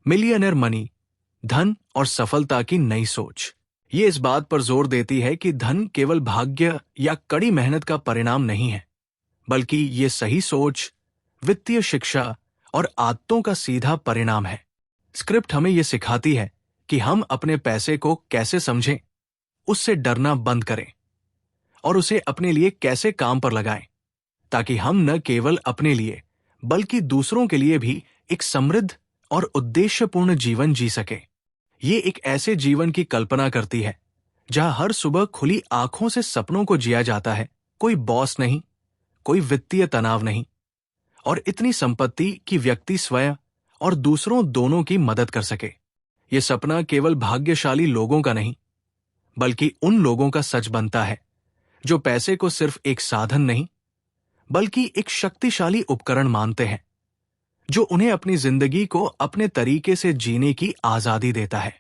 Millionaire money, धन और सफलता की नई सोच। ये इस बात पर जोर देती है कि धन केवल भाग्य या कड़ी मेहनत का परिणाम नहीं है, बल्कि ये सही सोच, वित्तीय शिक्षा और आदतों का सीधा परिणाम है। स्क्रिप्ट हमें ये सिखाती है कि हम अपने पैसे को कैसे समझें, उससे डरना बंद करें और उसे अपने लिए कैसे काम पर लगाएं, ताकि हम न केवल अपने लिए बल्कि दूसरों के लिए भी एक समृद्ध और उद्देश्यपूर्ण जीवन जी सकें। ये एक ऐसे जीवन की कल्पना करती है जहां हर सुबह खुली आंखों से सपनों को जिया जाता है, कोई बॉस नहीं, कोई वित्तीय तनाव नहीं, और इतनी संपत्ति कि व्यक्ति स्वयं और दूसरों दोनों की मदद कर सके। ये सपना केवल भाग्यशाली लोगों का नहीं, बल्कि उन लोगों का सच बनता है जो पैसे को सिर्फ एक साधन नहीं, बल्कि एक शक्तिशाली उपकरण मानते हैं, जो उन्हें अपनी जिंदगी को अपने तरीके से जीने की आजादी देता है।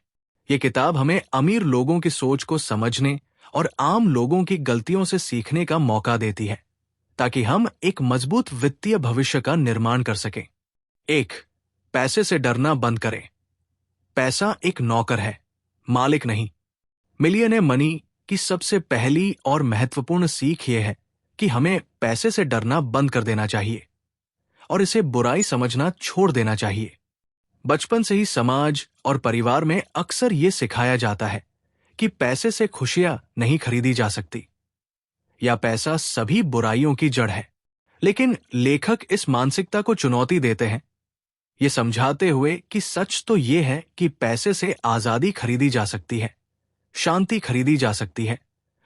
ये किताब हमें अमीर लोगों की सोच को समझने और आम लोगों की गलतियों से सीखने का मौका देती है, ताकि हम एक मजबूत वित्तीय भविष्य का निर्माण कर सकें। 1. पैसे से डरना बंद करें। पैसा एक नौकर है, मालिक नहीं। मिलियनेयर मनी की सबसे पहली और महत्वपूर्ण सीख यह है कि हमें पैसे से डरना बंद कर देना चाहिए और इसे बुराई समझना छोड़ देना चाहिए। बचपन से ही समाज और परिवार में अक्सर ये सिखाया जाता है कि पैसे से खुशियां नहीं खरीदी जा सकती, या पैसा सभी बुराइयों की जड़ है। लेकिन लेखक इस मानसिकता को चुनौती देते हैं, ये समझाते हुए कि सच तो ये है कि पैसे से आजादी खरीदी जा सकती है, शांति खरीदी जा सकती है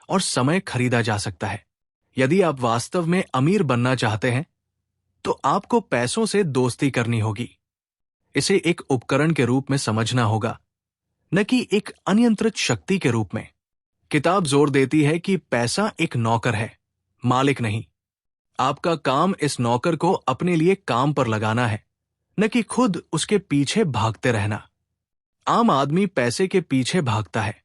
और समय खरीदा जा सकता है। यदि आप वास्तव में अमीर बनना चाहते हैं, तो आपको पैसों से दोस्ती करनी होगी। इसे एक उपकरण के रूप में समझना होगा, न कि एक अनियंत्रित शक्ति के रूप में। किताब जोर देती है कि पैसा एक नौकर है, मालिक नहीं। आपका काम इस नौकर को अपने लिए काम पर लगाना है, न कि खुद उसके पीछे भागते रहना। आम आदमी पैसे के पीछे भागता है,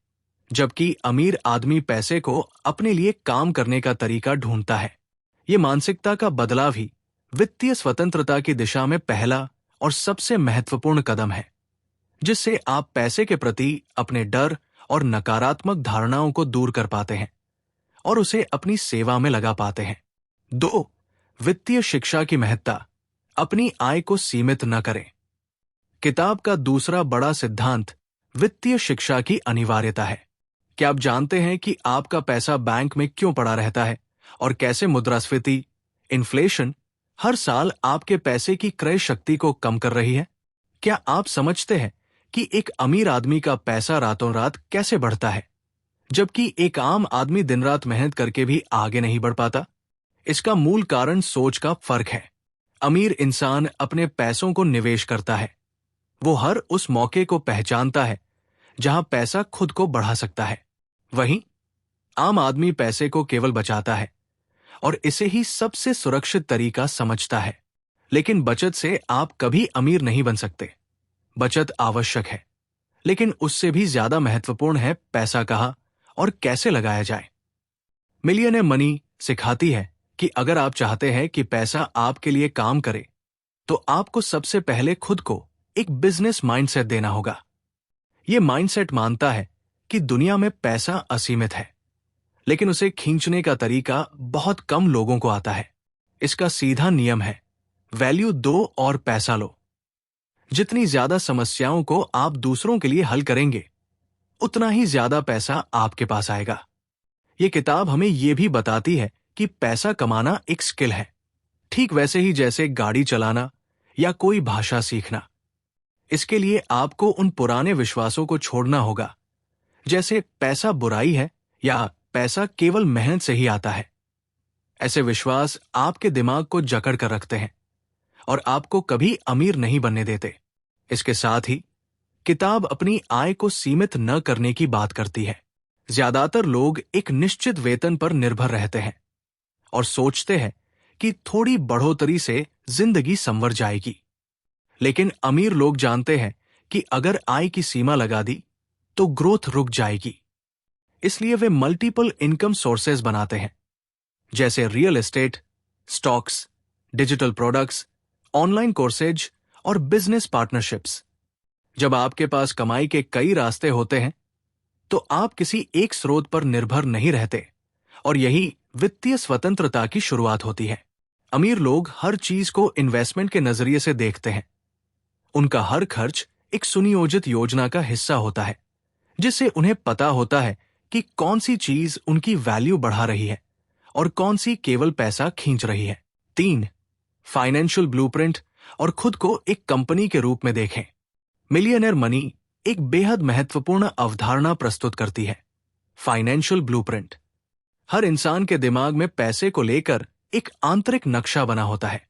जबकि अमीर आदमी पैसे को अपने लिए काम करने का तरीका ढूंढता है। ये मानसिकता का बदलाव ही वित्तीय स्वतंत्रता की दिशा में पहला और सबसे महत्वपूर्ण कदम है, जिससे आप पैसे के प्रति अपने डर और नकारात्मक धारणाओं को दूर कर पाते हैं और उसे अपनी सेवा में लगा पाते हैं। 2. वित्तीय शिक्षा की महत्ता। अपनी आय को सीमित न करें। किताब का दूसरा बड़ा सिद्धांत वित्तीय शिक्षा की अनिवार्यता है। क्या आप जानते हैं कि आपका पैसा बैंक में क्यों पड़ा रहता है और कैसे मुद्रास्फीति, इन्फ्लेशन हर साल आपके पैसे की क्रय शक्ति को कम कर रही है? क्या आप समझते हैं कि एक अमीर आदमी का पैसा रातों रात कैसे बढ़ता है, जबकि एक आम आदमी दिन रात मेहनत करके भी आगे नहीं बढ़ पाता? इसका मूल कारण सोच का फर्क है। अमीर इंसान अपने पैसों को निवेश करता है। वो हर उस मौके को पहचानता है जहां पैसा खुद को बढ़ा सकता है। वहीं आम आदमी पैसे को केवल बचाता है और इसे ही सबसे सुरक्षित तरीका समझता है। लेकिन बचत से आप कभी अमीर नहीं बन सकते। बचत आवश्यक है, लेकिन उससे भी ज्यादा महत्वपूर्ण है पैसा कहाँ और कैसे लगाया जाए। मिलियनेयर मनी सिखाती है कि अगर आप चाहते हैं कि पैसा आपके लिए काम करे, तो आपको सबसे पहले खुद को एक बिजनेस माइंडसेट देना होगा। यह माइंडसेट मानता है कि दुनिया में पैसा असीमित है, लेकिन उसे खींचने का तरीका बहुत कम लोगों को आता है। इसका सीधा नियम है, वैल्यू दो और पैसा लो। जितनी ज्यादा समस्याओं को आप दूसरों के लिए हल करेंगे, उतना ही ज्यादा पैसा आपके पास आएगा। ये किताब हमें यह भी बताती है कि पैसा कमाना एक स्किल है, ठीक वैसे ही जैसे गाड़ी चलाना या कोई भाषा सीखना। इसके लिए आपको उन पुराने विश्वासों को छोड़ना होगा, जैसे पैसा बुराई है या पैसा केवल मेहनत से ही आता है। ऐसे विश्वास आपके दिमाग को जकड़ कर रखते हैं और आपको कभी अमीर नहीं बनने देते। इसके साथ ही किताब अपनी आय को सीमित न करने की बात करती है। ज्यादातर लोग एक निश्चित वेतन पर निर्भर रहते हैं और सोचते हैं कि थोड़ी बढ़ोतरी से जिंदगी संवर जाएगी। लेकिन अमीर लोग जानते हैं कि अगर आय की सीमा लगा दी तो ग्रोथ रुक जाएगी। इसलिए वे मल्टीपल इनकम सोर्सेज बनाते हैं, जैसे real estate, stocks, digital products, online courses और बिजनेस पार्टनरशिप्स। जब आपके पास कमाई के कई रास्ते होते हैं तो आप किसी एक स्रोत पर निर्भर नहीं रहते, और यही वित्तीय स्वतंत्रता की शुरुआत होती है। अमीर लोग हर चीज को इन्वेस्टमेंट के नजरिए से देखते हैं। उनका हर खर्च एक सुनियोजित योजना का हिस्सा होता है, जिससे उन्हें पता होता है कि कौन सी चीज उनकी वैल्यू बढ़ा रही है और कौन सी केवल पैसा खींच रही है। 3. फाइनेंशियल ब्लूप्रिंट और खुद को एक कंपनी के रूप में देखें। मिलियनेयर मनी एक बेहद महत्वपूर्ण अवधारणा प्रस्तुत करती है, फाइनेंशियल ब्लूप्रिंट। हर इंसान के दिमाग में पैसे को लेकर एक आंतरिक नक्शा बना होता है,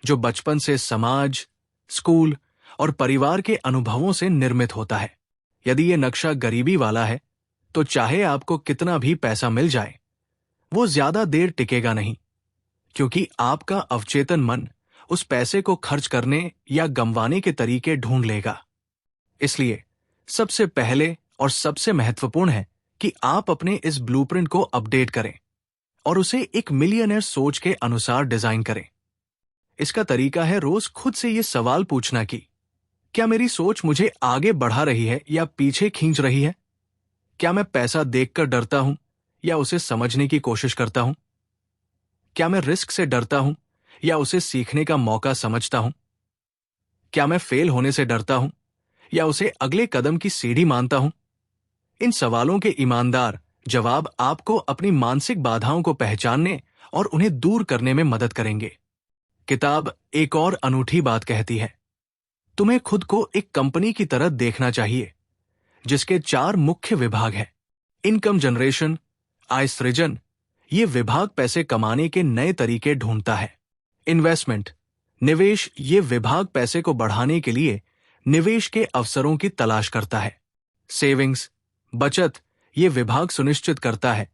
जो बचपन से समाज, स्कूल और परिवार के अनुभवों से निर्मित होता है। यदि यह नक्शा गरीबी वाला है, तो चाहे आपको कितना भी पैसा मिल जाए, वो ज्यादा देर टिकेगा नहीं, क्योंकि आपका अवचेतन मन उस पैसे को खर्च करने या गंवाने के तरीके ढूंढ लेगा। इसलिए सबसे पहले और सबसे महत्वपूर्ण है कि आप अपने इस ब्लूप्रिंट को अपडेट करें और उसे एक मिलियनेयर सोच के अनुसार डिजाइन करें। इसका तरीका है रोज खुद से ये सवाल पूछना कि क्या मेरी सोच मुझे आगे बढ़ा रही है या पीछे खींच रही है? क्या मैं पैसा देखकर डरता हूं या उसे समझने की कोशिश करता हूं? क्या मैं रिस्क से डरता हूं या उसे सीखने का मौका समझता हूं? क्या मैं फेल होने से डरता हूं या उसे अगले कदम की सीढ़ी मानता हूं? इन सवालों के ईमानदार जवाब आपको अपनी मानसिक बाधाओं को पहचानने और उन्हें दूर करने में मदद करेंगे। किताब एक और अनूठी बात कहती है, तुम्हें खुद को एक कंपनी की तरह देखना चाहिए, जिसके 4 मुख्य विभाग हैं। इनकम जनरेशन, आय सृजन, ये विभाग पैसे कमाने के नए तरीके ढूंढता है। इन्वेस्टमेंट, निवेश, ये विभाग पैसे को बढ़ाने के लिए निवेश के अवसरों की तलाश करता है। सेविंग्स, बचत, ये विभाग सुनिश्चित करता है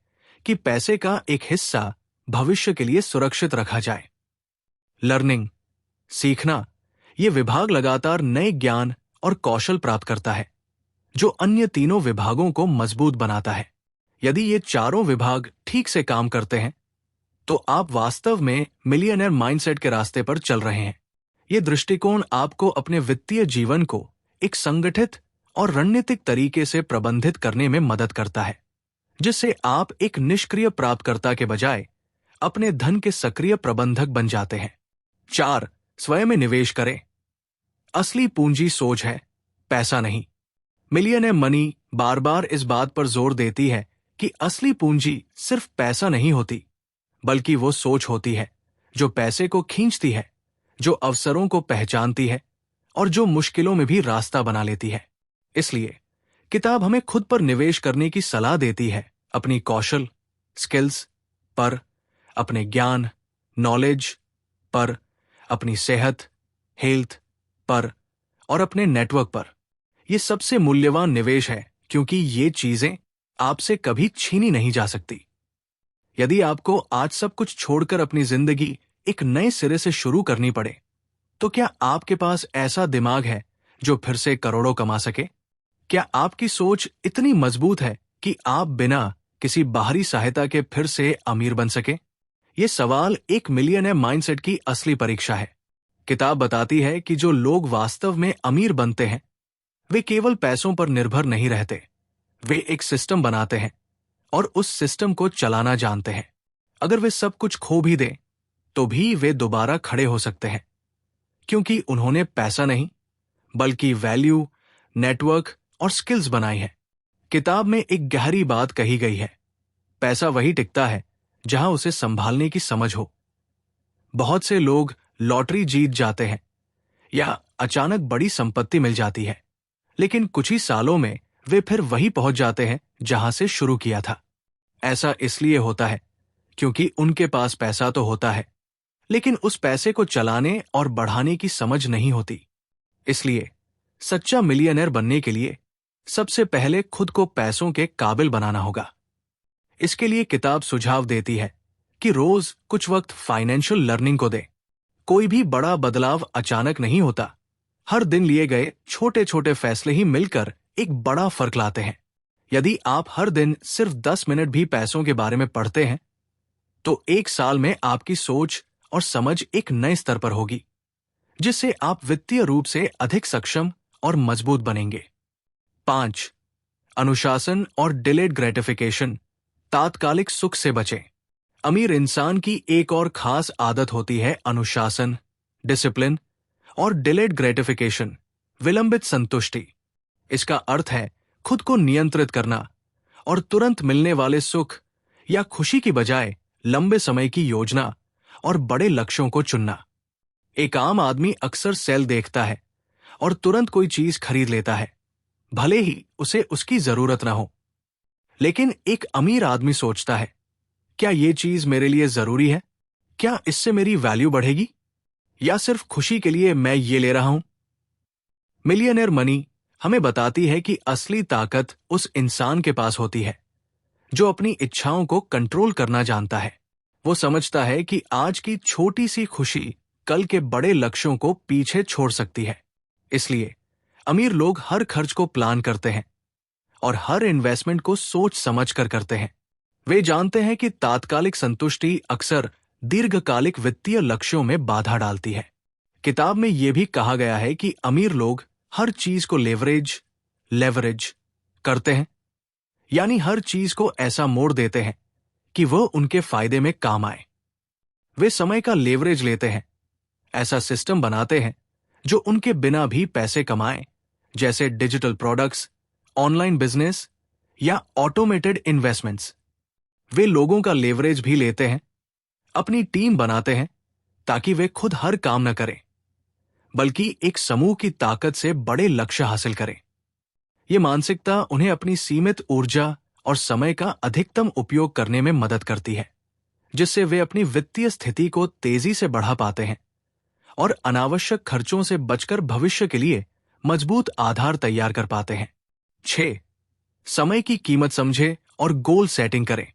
कि पैसे का एक हिस्सा भविष्य के लिए सुरक्षित रखा जाए। लर्निंग, सीखना, ये विभाग लगातार नए ज्ञान और कौशल प्राप्त करता है, जो अन्य तीनों विभागों को मजबूत बनाता है। यदि ये चारों विभाग ठीक से काम करते हैं, तो आप वास्तव में मिलियनेयर माइंडसेट के रास्ते पर चल रहे हैं। ये दृष्टिकोण आपको अपने वित्तीय जीवन को एक संगठित और रणनीतिक तरीके से प्रबंधित करने में मदद करता है, जिससे आप एक निष्क्रिय प्राप्तकर्ता के बजाय अपने धन के सक्रिय प्रबंधक बन जाते हैं। 4. स्वयं में निवेश करें। असली पूंजी सोच है, पैसा नहीं। मिलियनेयर मनी बार बार इस बात पर जोर देती है कि असली पूंजी सिर्फ पैसा नहीं होती, बल्कि वो सोच होती है जो पैसे को खींचती है, जो अवसरों को पहचानती है और जो मुश्किलों में भी रास्ता बना लेती है। इसलिए किताब हमें खुद पर निवेश करने की सलाह देती है, अपनी कौशल, स्किल्स पर, अपने ज्ञान, नॉलेज पर, अपनी सेहत, हेल्थ पर और अपने नेटवर्क पर। यह सबसे मूल्यवान निवेश है, क्योंकि ये चीजें आपसे कभी छीनी नहीं जा सकती। यदि आपको आज सब कुछ छोड़कर अपनी जिंदगी एक नए सिरे से शुरू करनी पड़े, तो क्या आपके पास ऐसा दिमाग है जो फिर से करोड़ों कमा सके? क्या आपकी सोच इतनी मजबूत है कि आप बिना किसी बाहरी सहायता के फिर से अमीर बन सके? ये सवाल एक मिलियनेयर माइंडसेट की असली परीक्षा है। किताब बताती है कि जो लोग वास्तव में अमीर बनते हैं, वे केवल पैसों पर निर्भर नहीं रहते। वे एक सिस्टम बनाते हैं और उस सिस्टम को चलाना जानते हैं। अगर वे सब कुछ खो भी दें, तो भी वे दोबारा खड़े हो सकते हैं, क्योंकि उन्होंने पैसा नहीं, बल्कि वैल्यू, नेटवर्क और स्किल्स बनाई है। किताब में एक गहरी बात कही गई है, पैसा वही टिकता है जहां उसे संभालने की समझ हो। बहुत से लोग लॉटरी जीत जाते हैं या अचानक बड़ी संपत्ति मिल जाती है, लेकिन कुछ ही सालों में वे फिर वही पहुंच जाते हैं जहां से शुरू किया था। ऐसा इसलिए होता है क्योंकि उनके पास पैसा तो होता है, लेकिन उस पैसे को चलाने और बढ़ाने की समझ नहीं होती। इसलिए सच्चा मिलियनेयर बनने के लिए सबसे पहले खुद को पैसों के काबिल बनाना होगा। इसके लिए किताब सुझाव देती है कि रोज कुछ वक्त फाइनेंशियल लर्निंग को दें। कोई भी बड़ा बदलाव अचानक नहीं होता। हर दिन लिए गए छोटे छोटे फैसले ही मिलकर एक बड़ा फर्क लाते हैं। यदि आप हर दिन सिर्फ 10 मिनट भी पैसों के बारे में पढ़ते हैं, तो 1 साल में आपकी सोच और समझ एक नए स्तर पर होगी, जिससे आप वित्तीय रूप से अधिक सक्षम और मजबूत बनेंगे। 5. अनुशासन और डिलेड ग्रेटिफिकेशन, तात्कालिक सुख से बचें। अमीर इंसान की एक और खास आदत होती है अनुशासन, डिसिप्लिन और डिलेड ग्रेटिफिकेशन, विलंबित संतुष्टि। इसका अर्थ है खुद को नियंत्रित करना और तुरंत मिलने वाले सुख या खुशी की बजाय लंबे समय की योजना और बड़े लक्ष्यों को चुनना। एक आम आदमी अक्सर सेल देखता है और तुरंत कोई चीज खरीद लेता है, भले ही उसे उसकी जरूरत ना हो। लेकिन एक अमीर आदमी सोचता है, क्या ये चीज मेरे लिए जरूरी है? क्या इससे मेरी वैल्यू बढ़ेगी? या सिर्फ खुशी के लिए मैं ये ले रहा हूं? मिलियनेयर मनी हमें बताती है कि असली ताकत उस इंसान के पास होती है जो अपनी इच्छाओं को कंट्रोल करना जानता है। वो समझता है कि आज की छोटी सी खुशी कल के बड़े लक्ष्यों को पीछे छोड़ सकती है। इसलिए अमीर लोग हर खर्च को प्लान करते हैं और हर इन्वेस्टमेंट को सोच समझ कर करते हैं। वे जानते हैं कि तात्कालिक संतुष्टि अक्सर दीर्घकालिक वित्तीय लक्ष्यों में बाधा डालती है। किताब में यह भी कहा गया है कि अमीर लोग हर चीज को लेवरेज करते हैं, यानी हर चीज को ऐसा मोड़ देते हैं कि वह उनके फायदे में काम आए। वे समय का लेवरेज लेते हैं, ऐसा सिस्टम बनाते हैं जो उनके बिना भी पैसे कमाए, जैसे डिजिटल प्रोडक्ट्स, ऑनलाइन बिजनेस या ऑटोमेटेड इन्वेस्टमेंट्स। वे लोगों का लेवरेज भी लेते हैं, अपनी टीम बनाते हैं ताकि वे खुद हर काम न करें, बल्कि एक समूह की ताकत से बड़े लक्ष्य हासिल करें। यह मानसिकता उन्हें अपनी सीमित ऊर्जा और समय का अधिकतम उपयोग करने में मदद करती है, जिससे वे अपनी वित्तीय स्थिति को तेजी से बढ़ा पाते हैं और अनावश्यक खर्चों से बचकर भविष्य के लिए मजबूत आधार तैयार कर पाते हैं। 6. समय की कीमत समझे और गोल सेटिंग करें।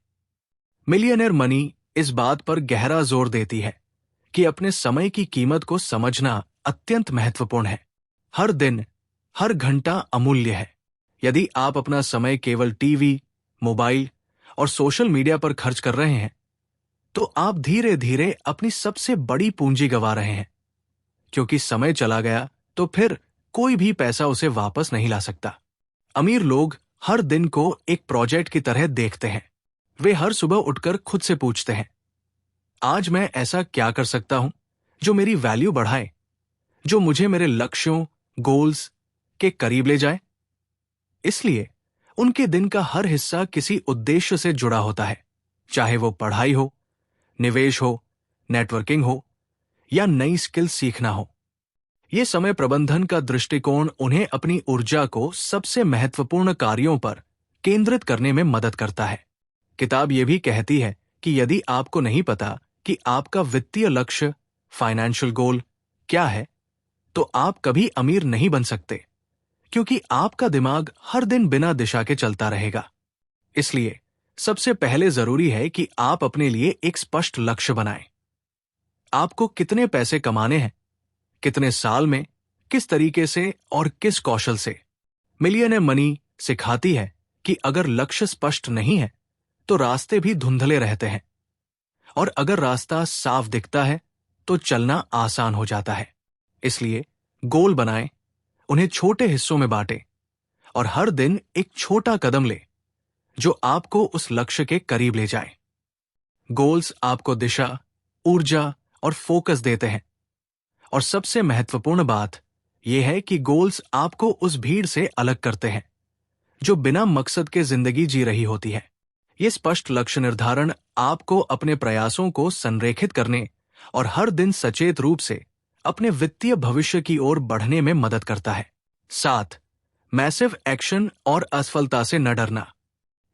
मिलियनेयर मनी इस बात पर गहरा जोर देती है कि अपने समय की कीमत को समझना अत्यंत महत्वपूर्ण है। हर दिन, हर घंटा अमूल्य है। यदि आप अपना समय केवल टीवी, मोबाइल और सोशल मीडिया पर खर्च कर रहे हैं, तो आप धीरे धीरे अपनी सबसे बड़ी पूंजी गंवा रहे हैं, क्योंकि समय चला गया तो फिर कोई भी पैसा उसे वापस नहीं ला सकता। अमीर लोग हर दिन को एक प्रोजेक्ट की तरह देखते हैं। वे हर सुबह उठकर खुद से पूछते हैं, आज मैं ऐसा क्या कर सकता हूं जो मेरी वैल्यू बढ़ाए, जो मुझे मेरे लक्ष्यों, गोल्स के करीब ले जाए। इसलिए उनके दिन का हर हिस्सा किसी उद्देश्य से जुड़ा होता है, चाहे वो पढ़ाई हो, निवेश हो, नेटवर्किंग हो या नई स्किल सीखना हो। यह समय प्रबंधन का दृष्टिकोण उन्हें अपनी ऊर्जा को सबसे महत्वपूर्ण कार्यों पर केंद्रित करने में मदद करता है। किताब यह भी कहती है कि यदि आपको नहीं पता कि आपका वित्तीय लक्ष्य, फाइनेंशियल गोल क्या है, तो आप कभी अमीर नहीं बन सकते, क्योंकि आपका दिमाग हर दिन बिना दिशा के चलता रहेगा। इसलिए सबसे पहले जरूरी है कि आप अपने लिए एक स्पष्ट लक्ष्य बनाएं। आपको कितने पैसे कमाने हैं, कितने साल में, किस तरीके से और किस कौशल से। मिलियनेयर मनी सिखाती है कि अगर लक्ष्य स्पष्ट नहीं है तो रास्ते भी धुंधले रहते हैं, और अगर रास्ता साफ दिखता है तो चलना आसान हो जाता है। इसलिए गोल बनाएं, उन्हें छोटे हिस्सों में बांटें और हर दिन एक छोटा कदम ले जो आपको उस लक्ष्य के करीब ले जाए। गोल्स आपको दिशा, ऊर्जा और फोकस देते हैं, और सबसे महत्वपूर्ण बात यह है कि गोल्स आपको उस भीड़ से अलग करते हैं जो बिना मकसद के जिंदगी जी रही होती है। यह स्पष्ट लक्ष्य निर्धारण आपको अपने प्रयासों को संरेखित करने और हर दिन सचेत रूप से अपने वित्तीय भविष्य की ओर बढ़ने में मदद करता है। 7. मैसिव एक्शन और असफलता से न डरना।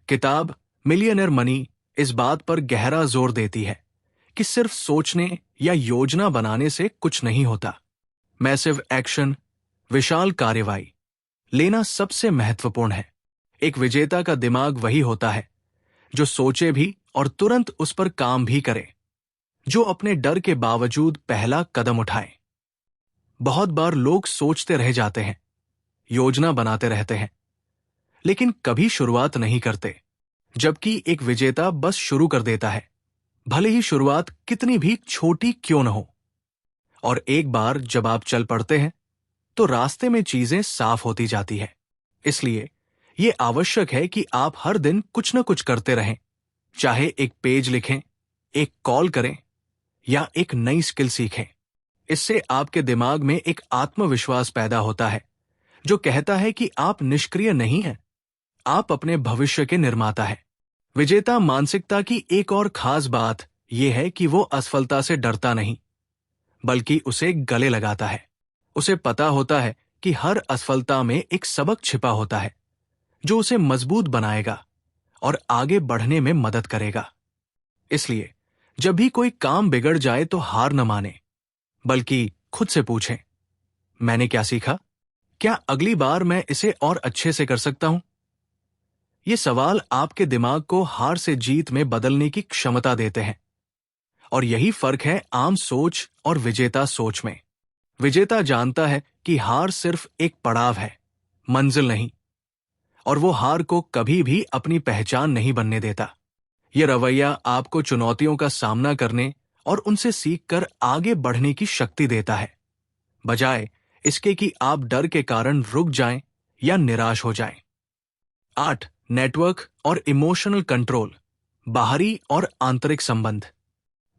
किताब मिलियनेयर मनी इस बात पर गहरा जोर देती है कि सिर्फ सोचने या योजना बनाने से कुछ नहीं होता। मैसिव एक्शन, विशाल कार्रवाई लेना सबसे महत्वपूर्ण है। एक विजेता का दिमाग वही होता है जो सोचे भी और तुरंत उस पर काम भी करे, जो अपने डर के बावजूद पहला कदम उठाए। बहुत बार लोग सोचते रह जाते हैं, योजना बनाते रहते हैं, लेकिन कभी शुरुआत नहीं करते, जबकि एक विजेता बस शुरू कर देता है, भले ही शुरुआत कितनी भी छोटी क्यों न हो। और एक बार जब आप चल पड़ते हैं, तो रास्ते में चीजें साफ होती जाती है। इसलिए ये आवश्यक है कि आप हर दिन कुछ न कुछ करते रहें, चाहे एक पेज लिखें, एक कॉल करें या एक नई स्किल सीखें। इससे आपके दिमाग में एक आत्मविश्वास पैदा होता है जो कहता है कि आप निष्क्रिय नहीं हैं, आप अपने भविष्य के निर्माता हैं। विजेता मानसिकता की एक और खास बात यह है कि वो असफलता से डरता नहीं, बल्कि उसे गले लगाता है। उसे पता होता है कि हर असफलता में एक सबक छिपा होता है जो उसे मजबूत बनाएगा और आगे बढ़ने में मदद करेगा। इसलिए जब भी कोई काम बिगड़ जाए तो हार न माने, बल्कि खुद से पूछें, मैंने क्या सीखा? क्या अगली बार मैं इसे और अच्छे से कर सकता हूं? ये सवाल आपके दिमाग को हार से जीत में बदलने की क्षमता देते हैं। और यही फर्क है आम सोच और विजेता सोच में। विजेता जानता है कि हार सिर्फ एक पड़ाव है, मंजिल नहीं, और वो हार को कभी भी अपनी पहचान नहीं बनने देता। ये रवैया आपको चुनौतियों का सामना करने और उनसे सीखकर आगे बढ़ने की शक्ति देता है, बजाय इसके कि आप डर के कारण रुक जाएं या निराश हो जाएं। 8. नेटवर्क और इमोशनल कंट्रोल, बाहरी और आंतरिक संबंध।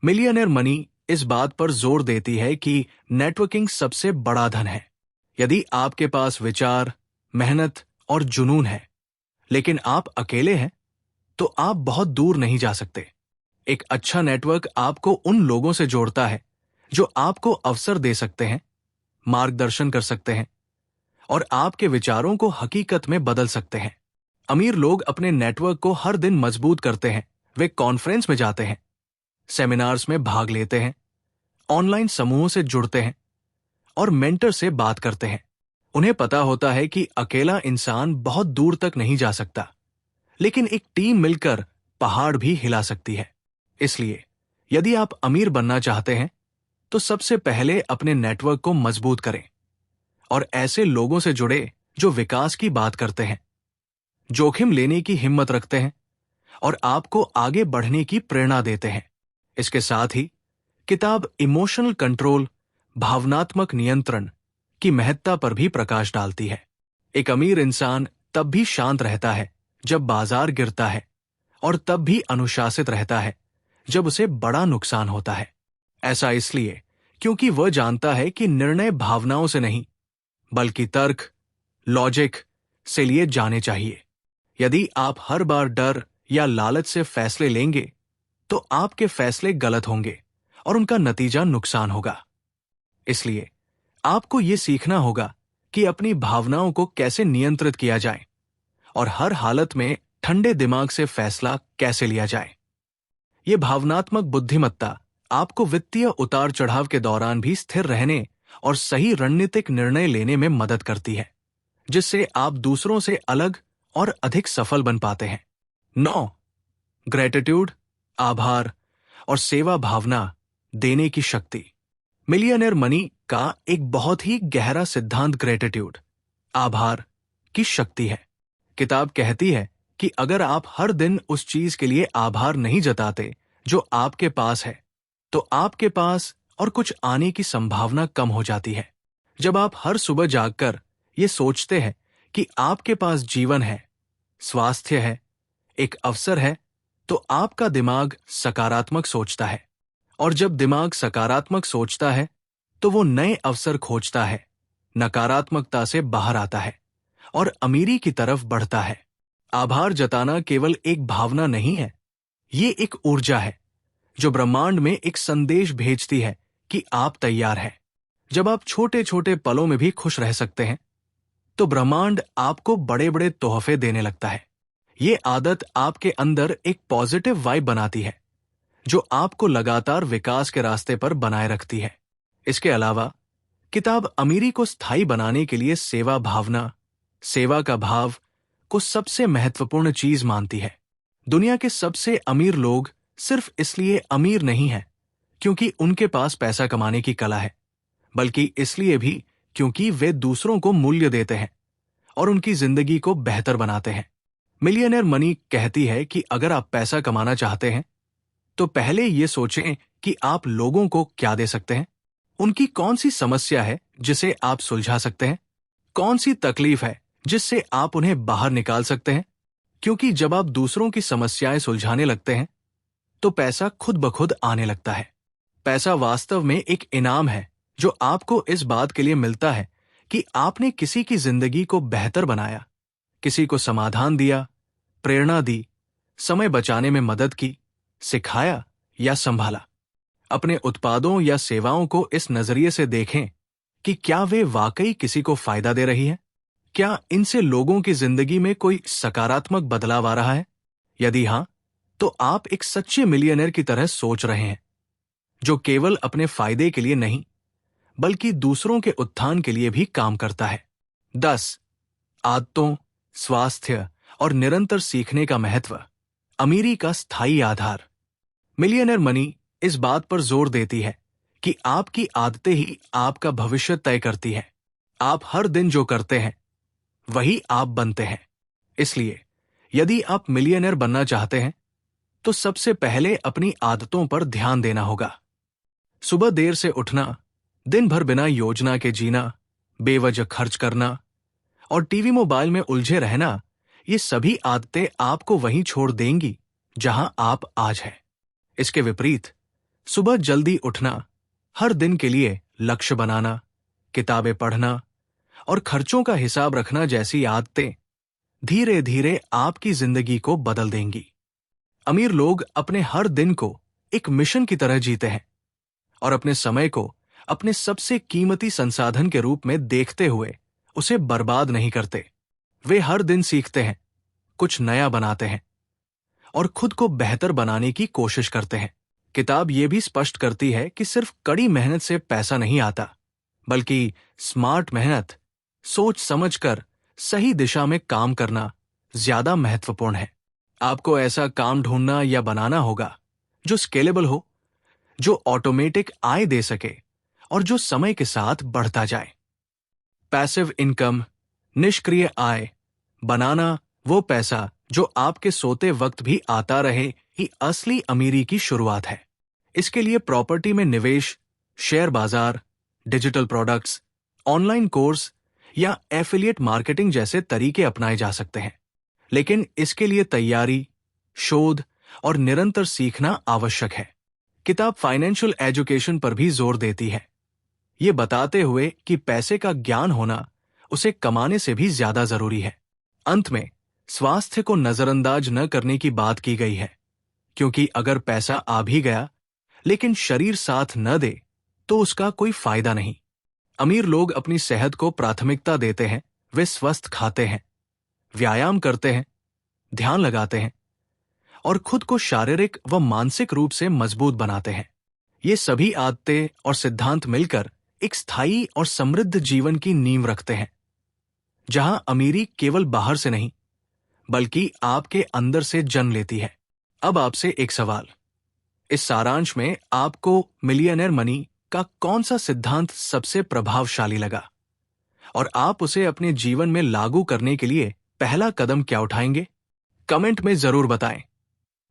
मिलियनेयर मनी इस बात पर जोर देती है कि नेटवर्किंग सबसे बड़ा धन है। यदि आपके पास विचार, मेहनत और जुनून है, लेकिन आप अकेले हैं, तो आप बहुत दूर नहीं जा सकते। एक अच्छा नेटवर्क आपको उन लोगों से जोड़ता है जो आपको अवसर दे सकते हैं, मार्गदर्शन कर सकते हैं और आपके विचारों को हकीकत में बदल सकते हैं। अमीर लोग अपने नेटवर्क को हर दिन मजबूत करते हैं। वे कॉन्फ्रेंस में जाते हैं, सेमिनार्स में भाग लेते हैं, ऑनलाइन समूहों से जुड़ते हैं और मेंटर से बात करते हैं। उन्हें पता होता है कि अकेला इंसान बहुत दूर तक नहीं जा सकता, लेकिन एक टीम मिलकर पहाड़ भी हिला सकती है। इसलिए यदि आप अमीर बनना चाहते हैं, तो सबसे पहले अपने नेटवर्क को मजबूत करें और ऐसे लोगों से जुड़े जो विकास की बात करते हैं, जोखिम लेने की हिम्मत रखते हैं और आपको आगे बढ़ने की प्रेरणा देते हैं। इसके साथ ही किताब इमोशनल कंट्रोल, भावनात्मक नियंत्रण की महत्ता पर भी प्रकाश डालती है। एक अमीर इंसान तब भी शांत रहता है जब बाजार गिरता है, और तब भी अनुशासित रहता है जब उसे बड़ा नुकसान होता है। ऐसा इसलिए क्योंकि वह जानता है कि निर्णय भावनाओं से नहीं, बल्कि तर्क, लॉजिक से लिए जाने चाहिए। यदि आप हर बार डर या लालच से फैसले लेंगे, तो आपके फैसले गलत होंगे और उनका नतीजा नुकसान होगा। इसलिए आपको यह सीखना होगा कि अपनी भावनाओं को कैसे नियंत्रित किया जाए और हर हालत में ठंडे दिमाग से फैसला कैसे लिया जाए। यह भावनात्मक बुद्धिमत्ता आपको वित्तीय उतार चढ़ाव के दौरान भी स्थिर रहने और सही रणनीतिक निर्णय लेने में मदद करती है, जिससे आप दूसरों से अलग और अधिक सफल बन पाते हैं। 9. ग्रेटिट्यूड, आभार और सेवा भावना देने की शक्ति। मिलियनेयर मनी का एक बहुत ही गहरा सिद्धांत ग्रेटिट्यूड, आभार की शक्ति है। किताब कहती है कि अगर आप हर दिन उस चीज के लिए आभार नहीं जताते जो आपके पास है, तो आपके पास और कुछ आने की संभावना कम हो जाती है। जब आप हर सुबह जागकर ये सोचते हैं कि आपके पास जीवन है, स्वास्थ्य है, एक अवसर है, तो आपका दिमाग सकारात्मक सोचता है, और जब दिमाग सकारात्मक सोचता है तो वो नए अवसर खोजता है, नकारात्मकता से बाहर आता है और अमीरी की तरफ बढ़ता है। आभार जताना केवल एक भावना नहीं है, ये एक ऊर्जा है जो ब्रह्मांड में एक संदेश भेजती है कि आप तैयार हैं। जब आप छोटे छोटे पलों में भी खुश रह सकते हैं, तो ब्रह्मांड आपको बड़े बड़े तोहफे देने लगता है। ये आदत आपके अंदर एक पॉजिटिव वाइब बनाती है जो आपको लगातार विकास के रास्ते पर बनाए रखती है। इसके अलावा किताब अमीरी को स्थायी बनाने के लिए सेवा भावना, सेवा का भाव को सबसे महत्वपूर्ण चीज मानती है। दुनिया के सबसे अमीर लोग सिर्फ इसलिए अमीर नहीं हैं क्योंकि उनके पास पैसा कमाने की कला है, बल्कि इसलिए भी क्योंकि वे दूसरों को मूल्य देते हैं और उनकी जिंदगी को बेहतर बनाते हैं। मिलियनेयर मनी कहती है कि अगर आप पैसा कमाना चाहते हैं, तो पहले ये सोचें कि आप लोगों को क्या दे सकते हैं। उनकी कौन सी समस्या है जिसे आप सुलझा सकते हैं? कौन सी तकलीफ है जिससे आप उन्हें बाहर निकाल सकते हैं? क्योंकि जब आप दूसरों की समस्याएं सुलझाने लगते हैं तो पैसा खुद ब खुद आने लगता है। पैसा वास्तव में एक इनाम है जो आपको इस बात के लिए मिलता है कि आपने किसी की जिंदगी को बेहतर बनाया, किसी को समाधान दिया, प्रेरणा दी, समय बचाने में मदद की, सिखाया या संभाला। अपने उत्पादों या सेवाओं को इस नजरिए से देखें कि क्या वे वाकई किसी को फायदा दे रही हैं? क्या इनसे लोगों की जिंदगी में कोई सकारात्मक बदलाव आ रहा है? यदि हां, तो आप एक सच्चे मिलियनेयर की तरह सोच रहे हैं, जो केवल अपने फायदे के लिए नहीं, बल्कि दूसरों के उत्थान के लिए भी काम करता है। 10. आदतों, स्वास्थ्य और निरंतर सीखने का महत्व। अमीरी का स्थायी आधार। मिलियनेयर मनी इस बात पर जोर देती है कि आपकी आदतें ही आपका भविष्य तय करती हैं। आप हर दिन जो करते हैं वही आप बनते हैं। इसलिए यदि आप मिलियनेयर बनना चाहते हैं तो सबसे पहले अपनी आदतों पर ध्यान देना होगा। सुबह देर से उठना, दिन भर बिना योजना के जीना, बेवजह खर्च करना और टीवी मोबाइल में उलझे रहना, ये सभी आदतें आपको वहीं छोड़ देंगी जहां आप आज हैं। इसके विपरीत सुबह जल्दी उठना, हर दिन के लिए लक्ष्य बनाना, किताबें पढ़ना और खर्चों का हिसाब रखना जैसी आदतें धीरे धीरे आपकी जिंदगी को बदल देंगी। अमीर लोग अपने हर दिन को एक मिशन की तरह जीते हैं और अपने समय को अपने सबसे कीमती संसाधन के रूप में देखते हुए उसे बर्बाद नहीं करते। वे हर दिन सीखते हैं, कुछ नया बनाते हैं और खुद को बेहतर बनाने की कोशिश करते हैं। किताब ये भी स्पष्ट करती है कि सिर्फ कड़ी मेहनत से पैसा नहीं आता, बल्कि स्मार्ट मेहनत, सोच समझकर सही दिशा में काम करना ज्यादा महत्वपूर्ण है। आपको ऐसा काम ढूंढना या बनाना होगा जो स्केलेबल हो, जो ऑटोमेटिक आय दे सके और जो समय के साथ बढ़ता जाए। पैसिव इनकम, निष्क्रिय आय बनाना, वो पैसा जो आपके सोते वक्त भी आता रहे, ही असली अमीरी की शुरुआत है। इसके लिए प्रॉपर्टी में निवेश, शेयर बाजार, डिजिटल प्रोडक्ट्स, ऑनलाइन कोर्स या एफिलिएट मार्केटिंग जैसे तरीके अपनाए जा सकते हैं। लेकिन इसके लिए तैयारी, शोध और निरंतर सीखना आवश्यक है। किताब फाइनेंशियल एजुकेशन पर भी जोर देती है, ये बताते हुए कि पैसे का ज्ञान होना उसे कमाने से भी ज्यादा जरूरी है। अंत में स्वास्थ्य को नजरअंदाज न करने की बात की गई है, क्योंकि अगर पैसा आ भी गया लेकिन शरीर साथ न दे तो उसका कोई फायदा नहीं। अमीर लोग अपनी सेहत को प्राथमिकता देते हैं। वे स्वस्थ खाते हैं, व्यायाम करते हैं, ध्यान लगाते हैं और खुद को शारीरिक व मानसिक रूप से मजबूत बनाते हैं। ये सभी आदतें और सिद्धांत मिलकर एक स्थायी और समृद्ध जीवन की नींव रखते हैं, जहां अमीरी केवल बाहर से नहीं, बल्कि आपके अंदर से जन्म लेती है। अब आपसे एक सवाल, इस सारांश में आपको मिलियनेयर मनी का कौन सा सिद्धांत सबसे प्रभावशाली लगा और आप उसे अपने जीवन में लागू करने के लिए पहला कदम क्या उठाएंगे? कमेंट में जरूर बताएं।